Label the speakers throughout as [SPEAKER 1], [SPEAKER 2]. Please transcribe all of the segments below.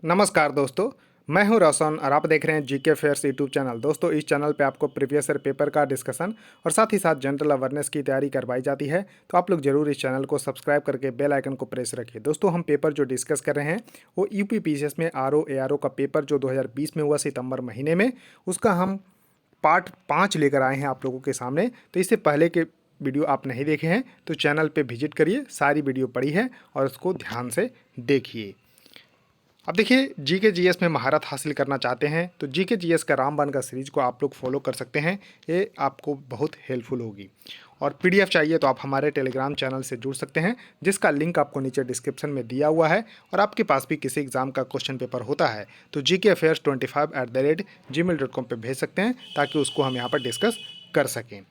[SPEAKER 1] नमस्कार दोस्तों, मैं हूं रोशन और आप देख रहे हैं जीके फेयर्स यूट्यूब चैनल। दोस्तों, इस चैनल पे आपको प्रीवियस ईयर पेपर का डिस्कशन और साथ ही साथ जनरल अवेयरनेस की तैयारी करवाई जाती है। तो आप लोग जरूर इस चैनल को सब्सक्राइब करके बेल आइकन को प्रेस रखिए। दोस्तों, हम पेपर जो डिस्कस कर रहे हैं वो यूपी पीसीएस में आरओ एआरओ का पेपर जो 2020 में हुआ सितंबर महीने में, उसका हम पार्ट 5 लेकर आए हैं आप लोगों के सामने। तो इससे पहले के वीडियो आप नहीं देखे हैं तो चैनल पे विजिट करिए, सारी वीडियो पड़ी है और उसको ध्यान से देखिए। अब देखिए, जीके जीएस में महारत हासिल करना चाहते हैं तो जीके जीएस का रामबाण का सीरीज को आप लोग फॉलो कर सकते हैं। ये आपको बहुत हेल्पफुल होगी। और पीडीएफ चाहिए तो आप हमारे टेलीग्राम चैनल से जुड़ सकते हैं, जिसका लिंक आपको नीचे डिस्क्रिप्शन में दिया हुआ है। और आपके पास भी किसी एग्जाम का क्वेश्चन पेपर होता है तो gkafairs25@gmail.com पे भेज सकते हैं, ताकि उसको हम यहाँ पर डिस्कस कर सकें।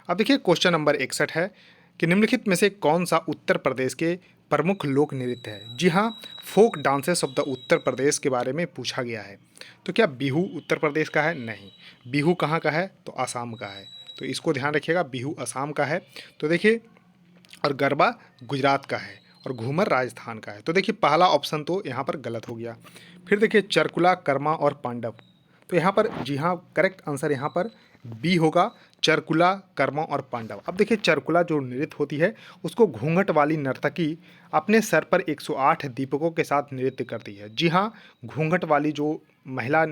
[SPEAKER 1] अब देखिए, क्वेश्चन नंबर 61 है कि निम्नलिखित में से कौन सा उत्तर प्रदेश के प्रमुख लोक नृत्य है। जी हाँ, folk dances of the Uttar Pradesh के बारे में पूछा गया है। तो क्या बिहू उत्तर प्रदेश का है? नहीं। बिहू कहाँ का है? तो आसाम का है। तो इसको ध्यान रखिएगा, बिहू आसाम का है। तो देखिए, और गरबा गुजरात का है और घूमर राजस्थान का है। तो देखिए, पहला ऑप्शन तो यहाँ पर गलत हो गया। फिर देखिए, चरकुला, कर्मा और पांडव। तो यहाँ पर जी हाँ, करेक्ट आंसर यहाँ पर बी होगा, चरकुला, कर्मा और पांडव। अब देखिए, चरकुला जो नृत्य होती है उसको घूंघट वाली नर्तकी अपने सर पर 108 दीपकों के साथ नृत्य करती है। जी हाँ, घूंघट वाली जो महिला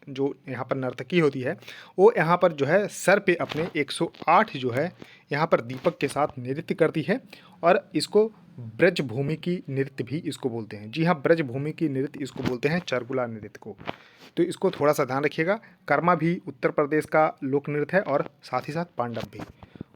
[SPEAKER 1] जो यहाँ पर नर्तकी होती है वो यहाँ पर जो है सर पे अपने 108 जो है यहाँ पर दीपक के साथ नृत्य करती है। और इसको ब्रजभूमि की नृत्य भी इसको बोलते हैं। जी हाँ, ब्रजभूमि की नृत्य इसको बोलते हैं, चरकुला नृत्य को। तो इसको थोड़ा सा ध्यान रखिएगा। कर्मा भी उत्तर प्रदेश का लोक नृत्य है और साथ ही साथ पांडव भी।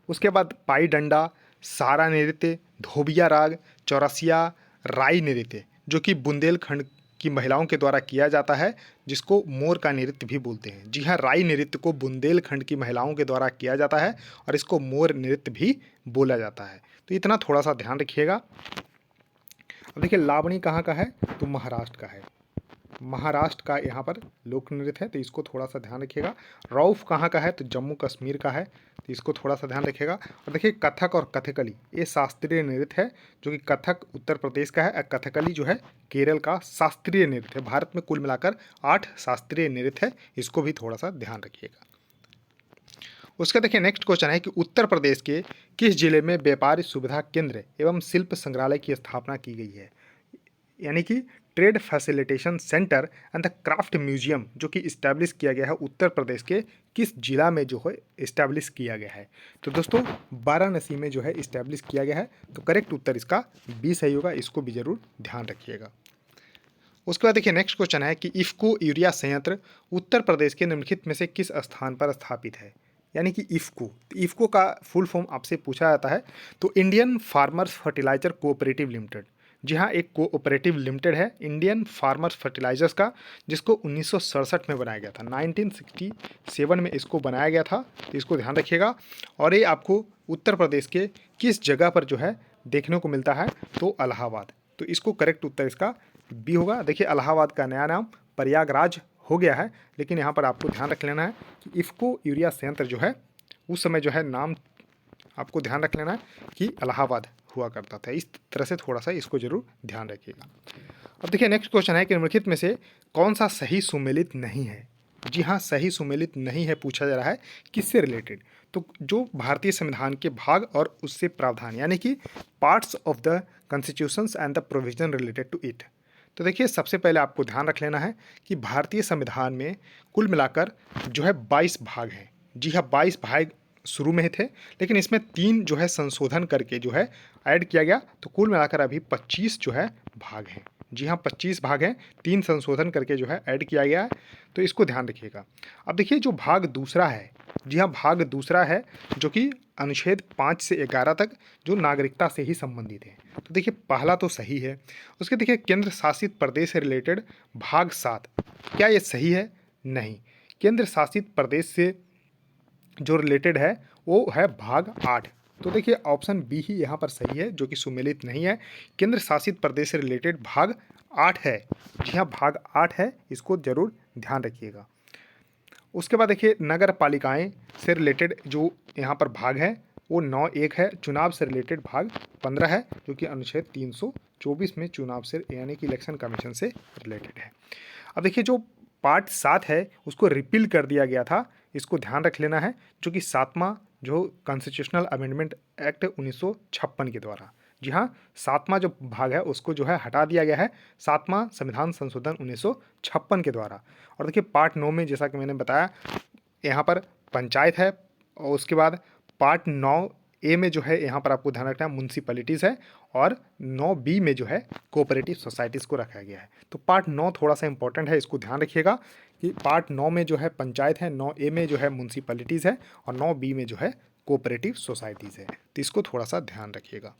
[SPEAKER 1] उसके बाद पाई डंडा, सारा नृत्य, धोबिया राग, चौरसिया, राई नृत्य, जो कि बुंदेलखंड की महिलाओं के द्वारा किया जाता है, जिसको मोर का नृत्य भी बोलते हैं। जी हाँ, राई नृत्य को बुंदेलखंड की महिलाओं के द्वारा किया जाता है और इसको मोर नृत्य भी बोला जाता है। तो इतना थोड़ा सा ध्यान रखिएगा। अब देखिए, लावणी कहाँ का है? तो महाराष्ट्र का है। महाराष्ट्र का यहाँ पर लोक नृत्य है, तो इसको थोड़ा सा ध्यान रखिएगा। रौफ कहाँ का है? तो जम्मू कश्मीर का है, तो इसको थोड़ा सा ध्यान रखिएगा। और देखिए, कथक और कथकली ये शास्त्रीय नृत्य है, जो कि कथक उत्तर प्रदेश का है और कथकली जो है केरल का शास्त्रीय नृत्य है। भारत में कुल मिलाकर 8 शास्त्रीय नृत्य है, इसको भी थोड़ा सा ध्यान रखिएगा। उसका देखिए, नेक्स्ट क्वेश्चन है कि उत्तर प्रदेश के किस जिले में व्यापारी सुविधा केंद्र एवं शिल्प संग्रहालय की स्थापना की गई है? यानी कि trade facilitation centre and the craft museum, जो कि इस्टेब्लिश किया गया है उत्तर प्रदेश के किस जिला में जो है इस्टेब्लिश किया गया है? तो दोस्तों, वाराणसी में जो है इस्टेब्लिश किया गया है। तो करेक्ट उत्तर इसका बी सही होगा, इसको भी जरूर ध्यान रखिएगा। उसके बाद देखिए, नेक्स्ट क्वेश्चन है कि इफ्को यूरिया संयंत्र उत्तर प्रदेश के निम्नलिखित में से किस स्थान पर स्थापित है? यानी कि इफ्को, इफ्को का फुल फॉर्म आपसे पूछा जाता है। तो Indian farmers fertiliser cooperative limited. जी हाँ, एक कोऑपरेटिव लिमिटेड है इंडियन फार्मर्स फर्टिलाइजर्स का, जिसको 1967 में बनाया गया था। 1967 में इसको बनाया गया था, तो इसको ध्यान रखिएगा। और ये आपको उत्तर प्रदेश के किस जगह पर जो है देखने को मिलता है? तो इलाहाबाद। तो इसको करेक्ट उत्तर इसका बी होगा। देखिए, इलाहाबाद का नया नाम प्रयागराज हो गया है, लेकिन यहाँ पर आपको ध्यान रख लेना है कि इफ्को यूरिया संयंत्र जो है उस समय जो है नाम आपको ध्यान रख लेना है कि इलाहाबाद हुआ करता था। इस तरह से थोड़ा सा इसको जरूर ध्यान रखिएगा। अब देखिए, नेक्स्ट क्वेश्चन है कि निम्नलिखित में से कौन सा सही सुमेलित नहीं है? जी हाँ, सही सुमेलित नहीं है पूछा जा रहा है, किससे रिलेटेड? तो जो भारतीय संविधान के भाग और उससे प्रावधान, यानी कि parts of the constitutions and the provision related to it. तो देखिए, सबसे पहले आपको ध्यान रख लेना है कि भारतीय संविधान में कुल मिलाकर जो है 22 भाग हैं। जी हाँ, 22 भाग शुरू में थे, लेकिन इसमें 3 जो है संशोधन करके जो है ऐड किया गया, तो कुल मिलाकर अभी 25 जो है भाग हैं। जी हाँ, 25 भाग हैं, 3 संशोधन करके जो है ऐड किया गया है, तो इसको ध्यान रखिएगा। अब देखिए, जो भाग दूसरा है, जी हाँ, भाग दूसरा है जो कि अनुच्छेद 5 से 11 तक जो नागरिकता से ही संबंधित है। तो देखिए, पहला तो सही है। उसके देखिए, केंद्र शासित प्रदेश से रिलेटेड भाग 7, क्या ये सही है? नहीं। केंद्र शासित प्रदेश से जो रिलेटेड है वो है भाग 8। तो देखिए, ऑप्शन बी ही यहाँ पर सही है, जो कि सुमेलित नहीं है। केंद्र शासित प्रदेश से रिलेटेड भाग 8 है। जी हाँ, भाग 8 है, इसको जरूर ध्यान रखिएगा। उसके बाद देखिए, नगर पालिकाएं से रिलेटेड जो यहाँ पर भाग है वो 9(1) है। चुनाव से रिलेटेड भाग 15 है, जो कि अनुच्छेद 2024 में चुनाव से यानी कि इलेक्शन कमीशन से रिलेटेड है। अब देखिए जो पार्ट 7 है उसको रिपील कर दिया गया था, इसको ध्यान रख लेना है, जो कि 7वां जो कॉन्स्टिट्यूशनल अमेंडमेंट एक्ट 1956 के द्वारा, जी हाँ 7वां जो भाग है उसको जो है हटा दिया गया है 7वां संविधान संशोधन 1956 के द्वारा। और देखिए पार्ट 9 में जैसा कि मैंने बताया यहाँ पर पंचायत है, और उसके बाद पार्ट 9A में जो है यहाँ पर आपको ध्यान रखना है म्यूनसिपैलिटीज़ है, और 9B में जो है कोऑपरेटिव सोसाइटीज़ को रखा गया है। तो पार्ट 9 थोड़ा सा इंपॉर्टेंट है, इसको ध्यान रखिएगा कि पार्ट 9 में जो है पंचायत है, 9A में जो है म्यूनसिपैलिटीज़ है, और 9B में जो है कोऑपरेटिव सोसाइटीज़ है। तो इसको थोड़ा सा ध्यान रखिएगा।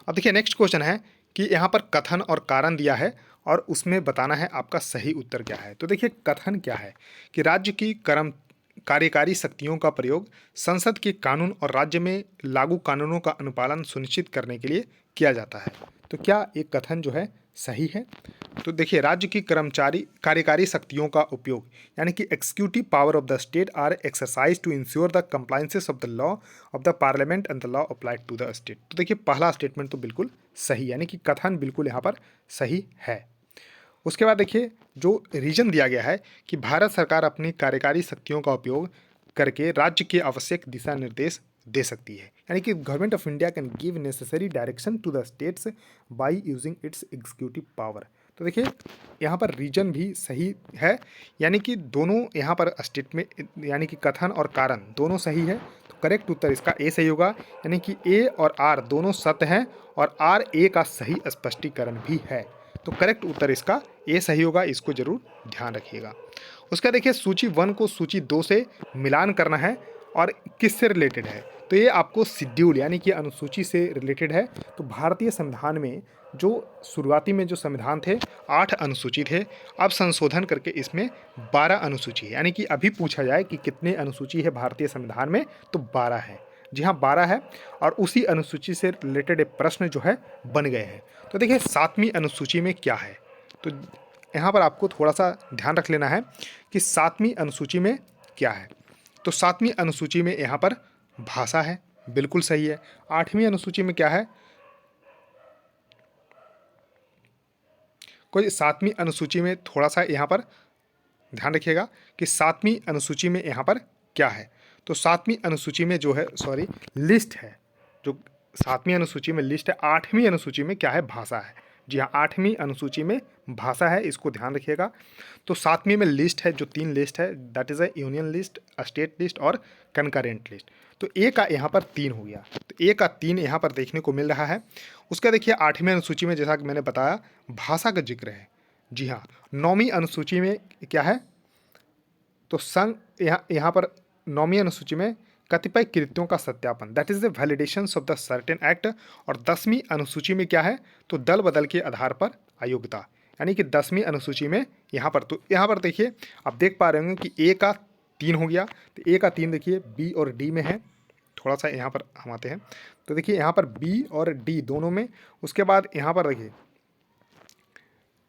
[SPEAKER 1] अब देखिए नेक्स्ट क्वेश्चन है कि यहाँ पर कथन और कारण दिया है और उसमें बताना है आपका सही उत्तर क्या है। तो देखिए कथन क्या है कि राज्य की कार्यकारी शक्तियों का प्रयोग संसद के कानून और राज्य में लागू कानूनों का अनुपालन सुनिश्चित करने के लिए किया जाता है। तो क्या ये कथन जो है सही है? तो देखिए राज्य की कार्यकारी शक्तियों का उपयोग यानी कि executive power of the state are exercise to ensure the compliances of the law of the parliament and the law applied to the state. तो देखिए पहला स्टेटमेंट तो बिल्कुल सही, यानी कि कथन बिल्कुल यहाँ पर सही है। उसके बाद देखिए जो रीजन दिया गया है कि भारत सरकार अपनी कार्यकारी शक्तियों का उपयोग करके राज्य के आवश्यक दिशा निर्देश दे सकती है, यानी कि government of India can give necessary direction to the states by using its executive power. तो देखिए यहाँ पर रीजन भी सही है, यानी कि दोनों यहाँ पर स्टेटमेंट यानी कि कथन और कारण दोनों सही है। तो करेक्ट उत्तर इसका ए सही होगा, यानी कि ए और आर दोनों सत्य हैं और आर ए का सही स्पष्टीकरण भी है। तो करेक्ट उत्तर इसका ए सही होगा, इसको जरूर ध्यान रखिएगा। उसका देखिए सूची 1 को सूची 2 से मिलान करना है और किससे रिलेटेड है। तो ये आपको शेड्यूल यानी कि अनुसूची से रिलेटेड है। तो भारतीय संविधान में जो शुरुआती में जो संविधान थे 8 अनुसूची थे, अब संशोधन करके इसमें 12 अनुसूची है, यानी कि अभी पूछा जाए कि कितने अनुसूची है भारतीय संविधान में तो 12 है। जी हाँ 12 है, और उसी अनुसूची से रिलेटेड एक प्रश्न जो है बन गए हैं। तो देखिए 7वीं अनुसूची में क्या है, तो यहाँ पर आपको थोड़ा सा ध्यान रख लेना है कि 7वीं अनुसूची में क्या है। तो 7वीं अनुसूची में यहाँ पर भाषा है, बिल्कुल सही है। 8वीं अनुसूची में क्या है, कोई 7वीं अनुसूची में थोड़ा सा यहाँ पर ध्यान रखिएगा कि 7वीं अनुसूची में यहाँ पर क्या है। तो 7वीं अनुसूची में जो है लिस्ट है, जो 7वीं अनुसूची में लिस्ट है। 8वीं अनुसूची में क्या है, भाषा है। जी हाँ 8वीं अनुसूची में भाषा है, इसको ध्यान रखिएगा। तो 7वीं में लिस्ट है, जो 3 लिस्ट है, that is a union list, state list और कनकरेंट लिस्ट। तो ए का यहाँ पर 3 हो गया, तो ए का 3 यहाँ पर देखने को मिल रहा है। उसका देखिए 8वीं अनुसूची में जैसा कि मैंने बताया भाषा का जिक्र है। जी हाँ 9वीं अनुसूची में क्या है, तो संघ यहाँ पर 9वीं अनुसूची में कतिपय कृत्यों का सत्यापन, that is the validation of the certain act. और 10वीं अनुसूची में क्या है, तो दल बदल के आधार पर अयोग्यता, यानी कि 10वीं अनुसूची में यहाँ पर, तो यहाँ पर देखिए आप देख पा रहे होंगे कि ए का 3 हो गया, तो ए का 3 देखिए बी और डी में है। थोड़ा सा यहाँ पर हम आते हैं, तो देखिए यहाँ पर बी और डी दोनों में। उसके बाद यहाँ पर देखिए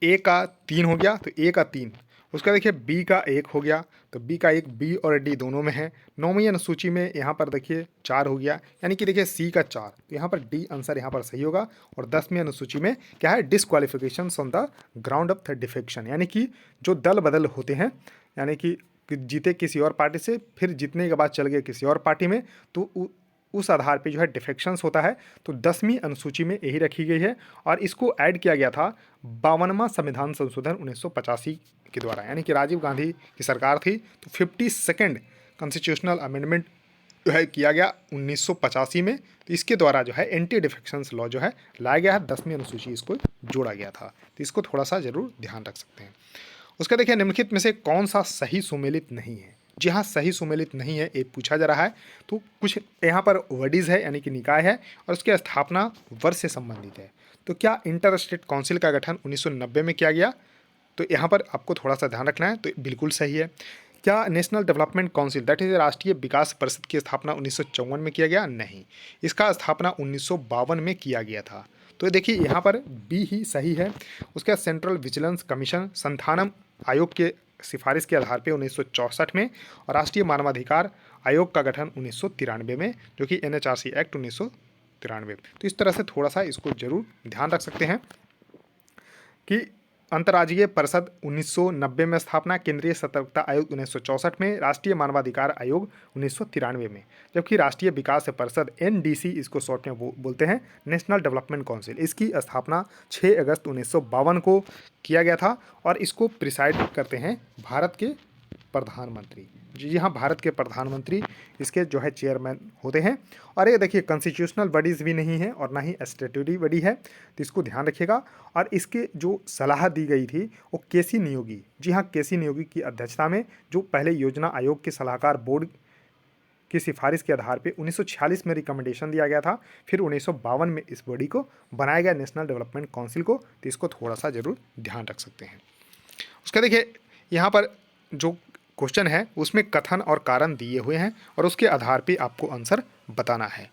[SPEAKER 1] ए का 3 हो गया, तो ए का 3। उसका देखिए बी का 1 हो गया, तो बी का 1 बी और डी दोनों में है। 9वीं अनुसूची में यहाँ पर देखिए 4 हो गया, यानी कि देखिए सी का 4, तो यहाँ पर डी आंसर यहाँ पर सही होगा। और 10वीं अनुसूची में क्या है, disqualification on the ground of the defection, यानी कि जो दल बदल होते हैं, यानी कि जीते किसी और पार्टी से फिर जीतने के बाद चल गए किसी और पार्टी में, तो उस आधार पे जो है डिफेक्शंस होता है। तो 10वीं अनुसूची में यही रखी गई है, और इसको ऐड किया गया था 52वां संविधान संशोधन 1985 के द्वारा, यानी कि राजीव गांधी की सरकार थी, तो 52nd कॉन्स्टिट्यूशनल अमेंडमेंट जो है किया गया 1985 में। तो इसके द्वारा जो है एंटी डिफेक्शंस लॉ जो है लाया गया है, 10वीं अनुसूची इसको जोड़ा गया था। तो इसको थोड़ा सा जरूर ध्यान रख सकते हैं। उसका देखिए निम्नलिखित में से कौन सा सही सुमेलित नहीं है। जी हाँ सही सुमेलित नहीं है, ये पूछा जा रहा है। तो कुछ यहाँ पर वर्डीज़ है, यानी कि निकाय है, और उसकी स्थापना वर्ष से संबंधित है। तो क्या इंटर स्टेट काउंसिल का गठन 1990 में किया गया, तो यहाँ पर आपको थोड़ा सा ध्यान रखना है, तो बिल्कुल सही है। क्या national development council that is राष्ट्रीय विकास परिषद की स्थापना 1954 में किया गया, नहीं, इसका स्थापना 1952 में किया गया था। तो देखिए यहाँ पर बी ही सही है। उसके बाद सेंट्रल विजिलेंस कमीशन संथानम आयोग के सिफारिश के आधार पर 1964 में, और राष्ट्रीय मानवाधिकार आयोग का गठन 1993 में, जो कि NHRC एक्ट 1993 1993। तो इस तरह से थोड़ा सा इसको जरूर ध्यान रख सकते हैं कि अंतर्राज्यीय परिषद 1990 में स्थापना, केंद्रीय सतर्कता आयोग 1964 में, राष्ट्रीय मानवाधिकार आयोग 1993 में, जबकि राष्ट्रीय विकास परिषद एनडीसी इसको शॉर्ट में बोलते हैं, नेशनल डेवलपमेंट काउंसिल, इसकी स्थापना 6 अगस्त 1952 को किया गया था और इसको प्रिसाइड करते हैं भारत के प्रधानमंत्री। जी हाँ, भारत के प्रधानमंत्री इसके जो है चेयरमैन होते हैं। और ये देखिए कॉन्स्टिट्यूशनल बॉडीज़ भी नहीं है और ना ही स्टैट्यूटरी बॉडी है, तो इसको ध्यान रखिएगा। और इसके जो सलाह दी गई थी वो केसी नियोगी, जी हाँ केसी नियोगी की अध्यक्षता में, जो पहले योजना आयोग के सलाहकार बोर्ड की सिफारिश के आधार पे 1946 में रिकमेंडेशन दिया गया था, फिर 1952 में इस बॉडी को बनाया गया नेशनल डेवलपमेंट काउंसिल को। तो इसको थोड़ा सा ज़रूर ध्यान रख सकते हैं। उसका देखिए यहाँ पर जो क्वेश्चन है उसमें कथन और कारण दिए हुए हैं और उसके आधार पे आपको आंसर बताना है।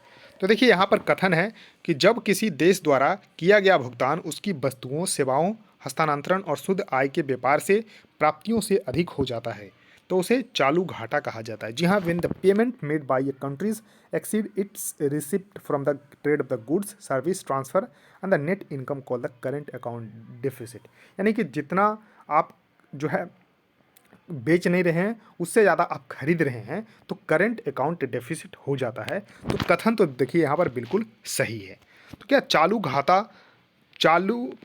[SPEAKER 1] तो देखिए यहाँ पर कथन है कि जब किसी देश द्वारा किया गया भुगतान उसकी वस्तुओं, सेवाओं, हस्तांतरण और शुद्ध आय के व्यापार से प्राप्तियों से अधिक हो जाता है तो उसे चालू घाटा कहा जाता है। जी हाँ, when the payment made by A countries exceed it's receipt from the trade off the goods service transfer and the net income called the current account deficit, यानी कि जितना आप जो है बेच नहीं रहे हैं उससे ज़्यादा आप खरीद रहे हैं तो करंट अकाउंट डेफिसिट हो जाता है। तो कथन तो देखिए यहाँ पर बिल्कुल सही है। तो क्या चालू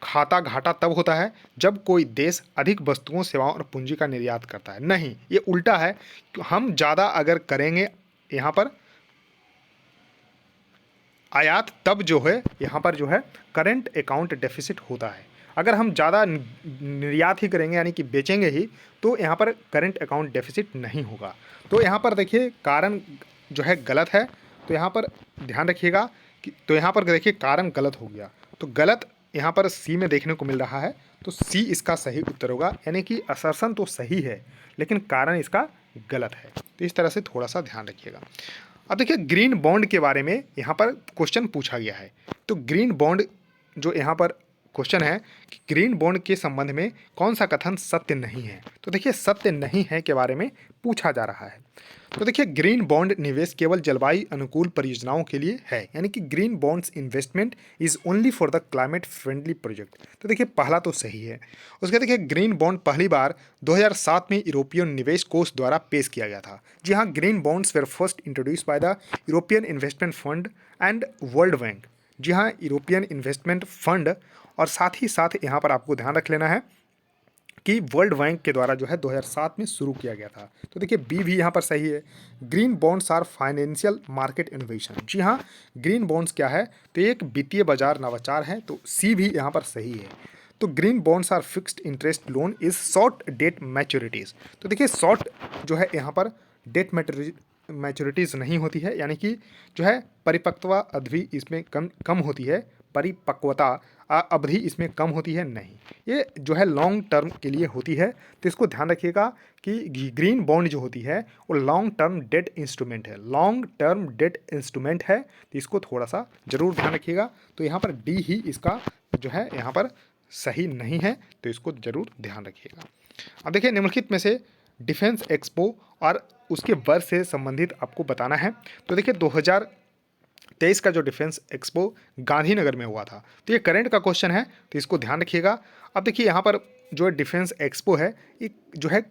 [SPEAKER 1] खाता घाटा तब होता है जब कोई देश अधिक वस्तुओं, सेवाओं और पूंजी का निर्यात करता है? नहीं, ये उल्टा है। हम ज़्यादा अगर करेंगे यहाँ पर आयात, तब जो है यहाँ पर जो है करंट अकाउंट डेफिसिट होता है। अगर हम ज़्यादा निर्यात ही करेंगे यानी कि बेचेंगे ही तो यहाँ पर करंट अकाउंट डेफिसिट नहीं होगा। तो यहाँ पर देखिए कारण जो है गलत है, तो यहाँ पर ध्यान रखिएगा कि तो यहाँ पर देखिए कारण गलत हो गया, तो गलत यहाँ पर सी में देखने को मिल रहा है, तो सी इसका सही उत्तर होगा। यानी कि असर्शन तो सही है लेकिन कारण इसका गलत है। तो इस तरह से थोड़ा सा ध्यान रखिएगा। अब देखिए ग्रीन बॉन्ड के बारे में यहाँ पर क्वेश्चन पूछा गया है। तो ग्रीन बॉन्ड जो यहाँ पर क्वेश्चन है कि ग्रीन बॉन्ड के संबंध में कौन सा कथन सत्य नहीं है? तो देखिए सत्य नहीं है के बारे में पूछा जा रहा है। तो देखिए ग्रीन बॉन्ड निवेश केवल जलवायु अनुकूल परियोजनाओं के लिए है, यानी कि green bonds investment is only for the climate friendly project. तो देखिए पहला तो सही है। उसके देखिए ग्रीन बॉन्ड पहली बार 2007 में यूरोपियन निवेश कोष द्वारा पेश किया गया था। जी हाँ, green bonds were first introduce by the European investment fund and world bank. जी हाँ, यूरोपियन इन्वेस्टमेंट फंड और साथ ही साथ यहाँ पर आपको ध्यान रख लेना है कि वर्ल्ड बैंक के द्वारा जो है 2007 में शुरू किया गया था। तो देखिए बी भी यहाँ पर सही है। Green bonds are financial market innovation. जी हाँ, ग्रीन बॉन्ड्स क्या है? तो एक वित्तीय बाजार नवाचार है, तो सी भी यहाँ पर सही है। तो green bonds are fixed interest loan is short date maturities. तो देखिए शॉर्ट जो है यहाँ पर डेट मैच्योरिटीज़ नहीं होती है, यानी कि जो है परिपक्वता अवधि इसमें कम होती है, परिपक्वता अवधि इसमें कम होती है नहीं, ये जो है लॉन्ग टर्म के लिए होती है। तो इसको ध्यान रखिएगा कि ग्रीन बॉन्ड जो होती है वो लॉन्ग टर्म डेट इंस्ट्रूमेंट है, लॉन्ग टर्म डेट इंस्ट्रूमेंट है। तो इसको थोड़ा सा जरूर ध्यान रखिएगा। तो यहाँ पर डी ही इसका जो है यहाँ पर सही नहीं है, तो इसको जरूर ध्यान रखिएगा। अब देखिए निम्नलिखित में से डिफेंस एक्सपो और उसके वर्ष से संबंधित आपको बताना है। तो देखिए 2023 का जो डिफेंस एक्सपो गांधीनगर में हुआ था, तो ये करंट का क्वेश्चन है, तो इसको ध्यान रखिएगा। अब देखिए यहाँ पर जो डिफेंस एक्सपो है ये जो है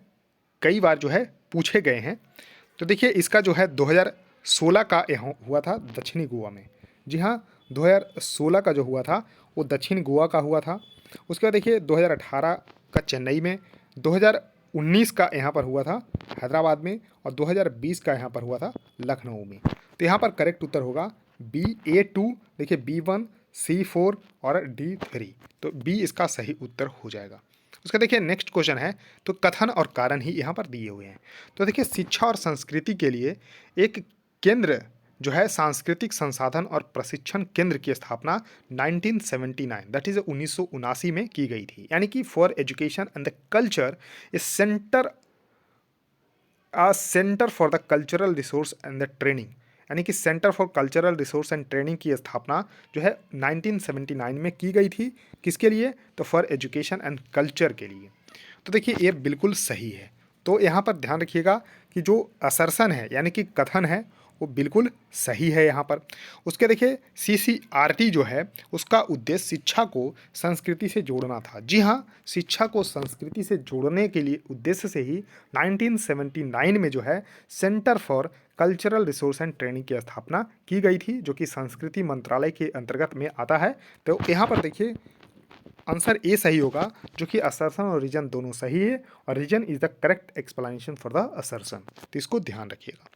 [SPEAKER 1] कई बार जो है पूछे गए हैं। तो देखिए इसका जो है 2016 का यहाँ हुआ था दक्षिणी गोवा में। जी हाँ, 2016 का जो हुआ था वो दक्षिण गोवा का हुआ था। उसके बाद देखिए 2018 का चेन्नई में, 2019 का यहाँ पर हुआ था हैदराबाद में और 2020 का यहाँ पर हुआ था लखनऊ में। तो यहाँ पर करेक्ट उत्तर होगा BA2, देखिए B1, C4 और D3। तो B इसका सही उत्तर हो जाएगा। उसका देखिए नेक्स्ट क्वेश्चन है, तो कथन और कारण ही यहाँ पर दिए हुए हैं। तो देखिए शिक्षा और संस्कृति के लिए एक केंद्र जो है सांस्कृतिक संसाधन और प्रशिक्षण केंद्र की स्थापना 1979 दैट इज 1979 में की गई थी। यानी कि for education and the culture A centre for the cultural resource and the training, यानी कि centre for cultural resource and training की स्थापना जो है 1979 में की गई थी। किसके लिए? तो फॉर एजुकेशन एंड कल्चर के लिए। तो देखिए ये बिल्कुल सही है। तो यहाँ पर ध्यान रखिएगा कि जो असर्शन है यानी कि कथन है वो बिल्कुल सही है यहाँ पर। उसके देखिए CCRT जो है उसका उद्देश्य शिक्षा को संस्कृति से जोड़ना था। जी हाँ, शिक्षा को संस्कृति से जोड़ने के लिए उद्देश्य से ही 1979 में जो है centre for cultural resource and training की स्थापना की गई थी, जो कि संस्कृति मंत्रालय के अंतर्गत में आता है। तो यहाँ पर देखिए आंसर ए सही होगा, जो कि असर्शन और रीजन दोनों सही है, और reason is the correct explanation for the assertion. तो इसको ध्यान रखिएगा।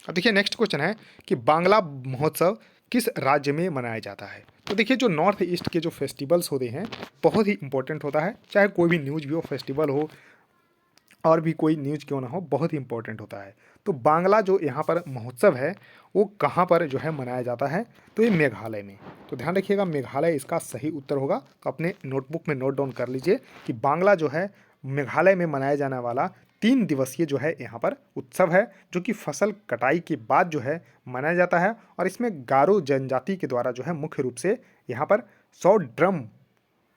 [SPEAKER 1] अब देखिए नेक्स्ट क्वेश्चन है कि बांग्ला महोत्सव किस राज्य में मनाया जाता है। तो देखिए जो नॉर्थ ईस्ट के जो फेस्टिवल्स होते हैं बहुत ही इंपॉर्टेंट होता है, चाहे कोई भी न्यूज़ भी हो, फेस्टिवल हो और भी कोई न्यूज़ क्यों ना हो, बहुत ही इंपॉर्टेंट होता है। तो बांग्ला जो यहाँ पर महोत्सव है वो कहाँ पर जो है मनाया जाता है, तो ये मेघालय में। तो ध्यान रखिएगा मेघालय इसका सही उत्तर होगा। तो अपने नोटबुक में नोट डाउन कर लीजिए कि बांग्ला जो है मेघालय में मनाया जाने वाला 3 दिवसीय जो है यहाँ पर उत्सव है, जो कि फसल कटाई के बाद जो है मनाया जाता है। और इसमें गारो जनजाति के द्वारा जो है मुख्य रूप से यहाँ पर 100 ड्रम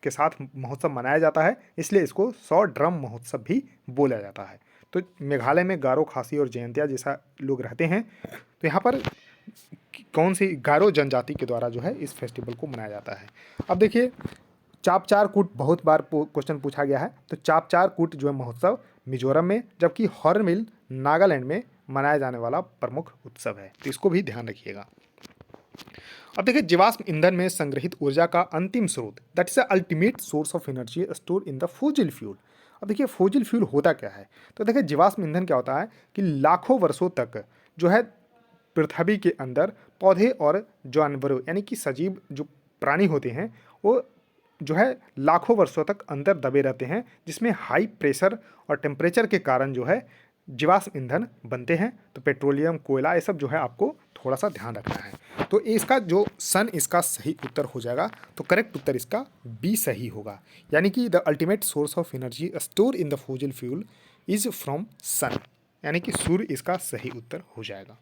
[SPEAKER 1] के साथ महोत्सव मनाया जाता है, इसलिए इसको 100 ड्रम महोत्सव भी बोला जाता है। तो मेघालय में गारो, खासी और जयंतिया जैसा लोग रहते हैं। तो यहाँ पर कौन सी गारो जनजाति के द्वारा जो है इस फेस्टिवल को मनाया जाता है। अब देखिए चापचार कूट बहुत बार क्वेश्चन पूछा गया है। तो चापचार कूट जो है महोत्सव मिजोरम में, जबकि हॉर्नबिल नागालैंड में मनाया जाने वाला प्रमुख उत्सव है। तो इसको भी ध्यान रखिएगा। अब देखिए जीवाश्म ईंधन में संग्रहित ऊर्जा का अंतिम स्रोत, that is the ultimate source of energy store in the fossil fuel. अब देखिए फॉसिल फ्यूल होता क्या है। तो देखिए जीवाश्म ईंधन क्या होता है कि लाखों वर्षों तक जो है पृथ्वी के अंदर पौधे और जानवरों यानी कि सजीव जो प्राणी होते हैं वो जो है लाखों वर्षों तक अंदर दबे रहते हैं, जिसमें हाई प्रेशर और टेम्परेचर के कारण जो है जीवाश्म ईंधन बनते हैं। तो पेट्रोलियम, कोयला, ये सब जो है आपको थोड़ा सा ध्यान रखना है। तो इसका जो सन इसका सही उत्तर हो जाएगा। तो करेक्ट उत्तर इसका बी सही होगा, यानी कि the ultimate source of energy store in the fossil fuel is from sun, यानी कि सूर्य इसका सही उत्तर हो जाएगा।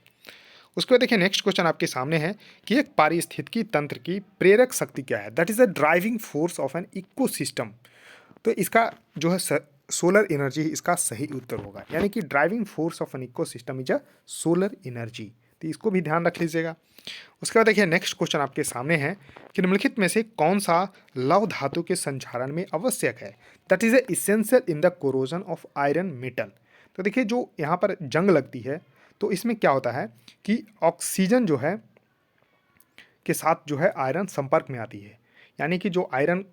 [SPEAKER 1] उसके बाद देखिए नेक्स्ट क्वेश्चन आपके सामने है कि एक पारिस्थितिकी तंत्र की प्रेरक शक्ति क्या है, that is the driving force of an ecosystem. तो इसका जो है सोलर एनर्जी इसका सही उत्तर होगा, यानी कि driving force of an ecosystem is a solar energy. तो इसको भी ध्यान रख लीजिएगा। उसके बाद देखिए नेक्स्ट क्वेश्चन आपके सामने है कि निम्नलिखित में से कौन सा लौह धातु के संचारण में आवश्यक है, that is essential in the corrosion of iron metal. तो देखिए जो यहाँ पर जंग लगती है तो इसमें क्या होता है कि ऑक्सीजन जो है के साथ जो है आयरन संपर्क में आती है, यानी कि जो आयरन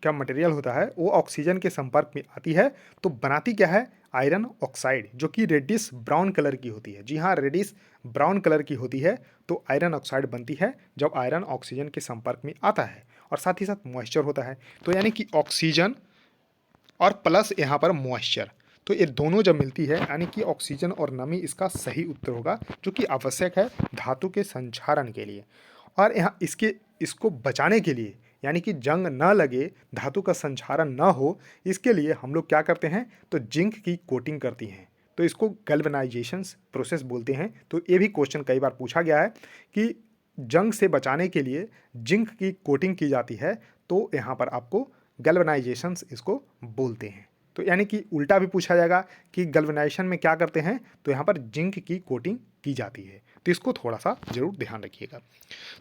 [SPEAKER 1] का मटेरियल होता है वो ऑक्सीजन के संपर्क में आती है तो बनाती क्या है आयरन ऑक्साइड, जो कि रेडिश ब्राउन कलर की होती है। जी हाँ, रेडिश ब्राउन कलर की होती है। तो आयरन ऑक्साइड बनती है जब आयरन ऑक्सीजन के संपर्क में आता है और साथ ही साथ मॉइस्चर होता है। तो यानी कि ऑक्सीजन और प्लस यहाँ पर मॉइस्चर, तो ये दोनों जब मिलती है यानी कि ऑक्सीजन और नमी इसका सही उत्तर होगा, जो कि आवश्यक है धातु के संचारण के लिए। और यहाँ इसको बचाने के लिए यानी कि जंग न लगे, धातु का संचारण न हो, इसके लिए हम लोग क्या करते हैं तो जिंक की कोटिंग करती हैं। तो इसको गैल्वेनाइजेशन प्रोसेस बोलते हैं। तो ये भी क्वेश्चन कई बार पूछा गया है कि जंग से बचाने के लिए जिंक की कोटिंग की जाती है, तो यहाँ पर आपको गैल्वेनाइजेशन इसको बोलते हैं। तो यानी कि उल्टा भी पूछा जाएगा कि गैल्वेनाइजेशन में क्या करते हैं, तो यहाँ पर जिंक की कोटिंग की जाती है। तो इसको थोड़ा सा जरूर ध्यान रखिएगा।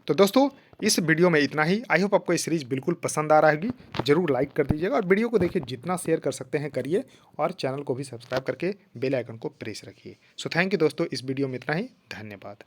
[SPEAKER 1] तो दोस्तों इस वीडियो में इतना ही। आई होप आपको ये सीरीज बिल्कुल पसंद आ रहा होगी। जरूर लाइक कर दीजिएगा और वीडियो को देखिए जितना शेयर कर सकते हैं करिए, और चैनल को भी सब्सक्राइब करके बेल आइकन को प्रेस रखिए। सो थैंक यू दोस्तों, इस वीडियो में इतना ही। धन्यवाद।